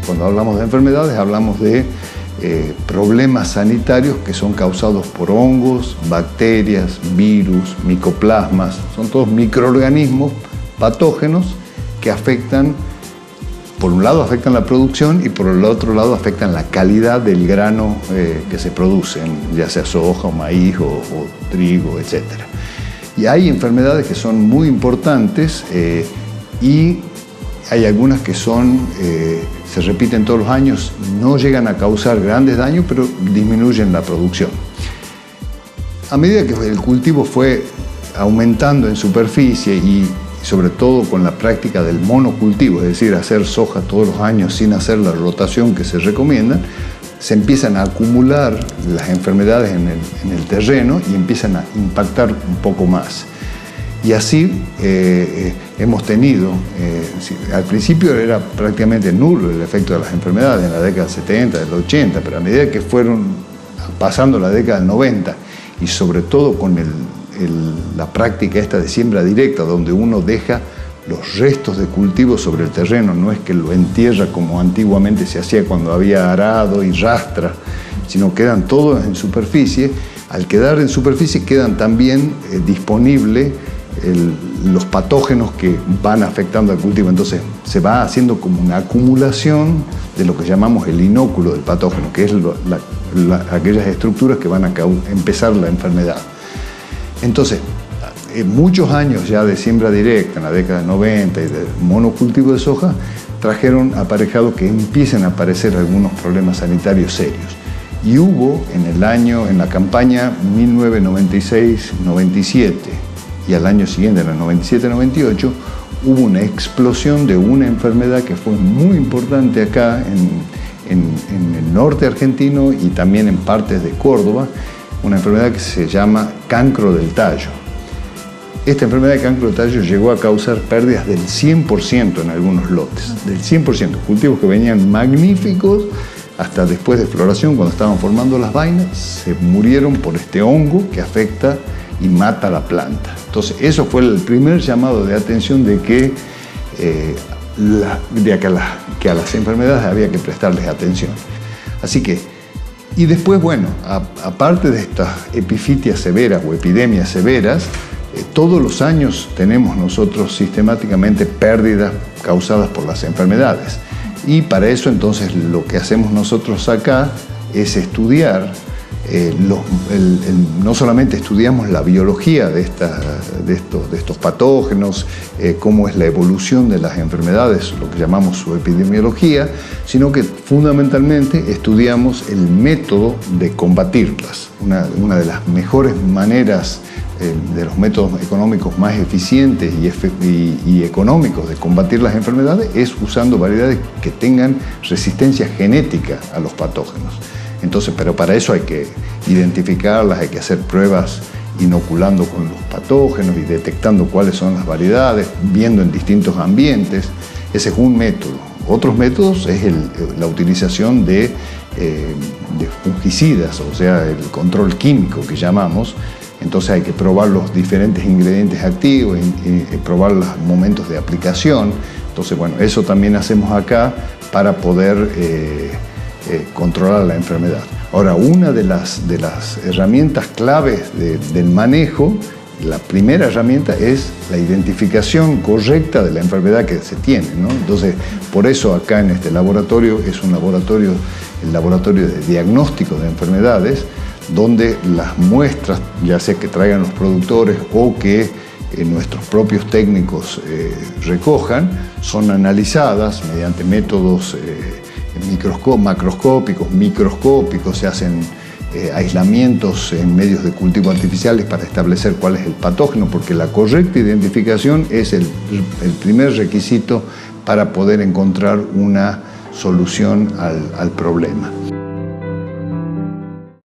cuando hablamos de enfermedades, hablamos de problemas sanitarios que son causados por hongos, bacterias, virus, micoplasmas. Son todos microorganismos patógenos que afectan, por un lado afectan la producción y por el otro lado afectan la calidad del grano que se produce, ya sea soja o maíz o trigo, etc. Y hay enfermedades que son muy importantes y hay algunas que se repiten todos los años, no llegan a causar grandes daños, pero disminuyen la producción. A medida que el cultivo fue aumentando en superficie y sobre todo con la práctica del monocultivo, es decir, hacer soja todos los años sin hacer la rotación que se recomienda, se empiezan a acumular las enfermedades en el terreno y empiezan a impactar un poco más. Y así hemos tenido, al principio era prácticamente nulo el efecto de las enfermedades en la década del 70, del 80, pero a medida que fueron pasando la década del 90 y sobre todo con la práctica esta de siembra directa, donde uno deja los restos de cultivo sobre el terreno, no es que lo entierra como antiguamente se hacía cuando había arado y rastra, sino quedan todos en superficie. Al quedar en superficie quedan también disponibles los patógenos que van afectando al cultivo. Entonces se va haciendo como una acumulación de lo que llamamos el inóculo del patógeno, que es aquellas estructuras que van a empezar la enfermedad. Entonces, muchos años ya de siembra directa, en la década del 90 y de monocultivo de soja, trajeron aparejado que empiecen a aparecer algunos problemas sanitarios serios. Y hubo en la campaña 1996-97 y al año siguiente, en el 97-98, hubo una explosión de una enfermedad que fue muy importante acá en el norte argentino y también en partes de Córdoba, una enfermedad que se llama cancro del tallo. Esta enfermedad de cancro del tallo llegó a causar pérdidas del 100% en algunos lotes, del 100%. Cultivos que venían magníficos, hasta después de floración, cuando estaban formando las vainas, se murieron por este hongo que afecta y mata la planta. Entonces, eso fue el primer llamado de atención de que a las enfermedades había que prestarles atención. Así que, y después, bueno, aparte de estas epifitias severas o epidemias severas, todos los años tenemos nosotros sistemáticamente pérdidas causadas por las enfermedades. Y para eso entonces lo que hacemos nosotros acá es estudiar, no solamente estudiamos la biología de estos patógenos, cómo es la evolución de las enfermedades, lo que llamamos su epidemiología, sino que fundamentalmente estudiamos el método de combatirlas. Una de las mejores maneras, de los métodos económicos más eficientes y económicos de combatir las enfermedades es usando variedades que tengan resistencia genética a los patógenos. Entonces, pero para eso hay que identificarlas, hay que hacer pruebas inoculando con los patógenos y detectando cuáles son las variedades, viendo en distintos ambientes. Ese es un método. Otros métodos es la utilización de fungicidas, o sea, el control químico que llamamos. Entonces hay que probar los diferentes ingredientes activos, probar los momentos de aplicación. Entonces, bueno, eso también hacemos acá para poder controlar la enfermedad. Ahora, una de las herramientas claves del manejo, la primera herramienta es la identificación correcta de la enfermedad que se tiene, ¿no? Entonces, por eso acá en este laboratorio es el laboratorio de diagnóstico de enfermedades, donde las muestras, ya sea que traigan los productores o que nuestros propios técnicos recojan, son analizadas mediante métodos macroscópicos, microscópicos, se hacen aislamientos en medios de cultivo artificiales para establecer cuál es el patógeno, porque la correcta identificación es el primer requisito para poder encontrar una solución al problema.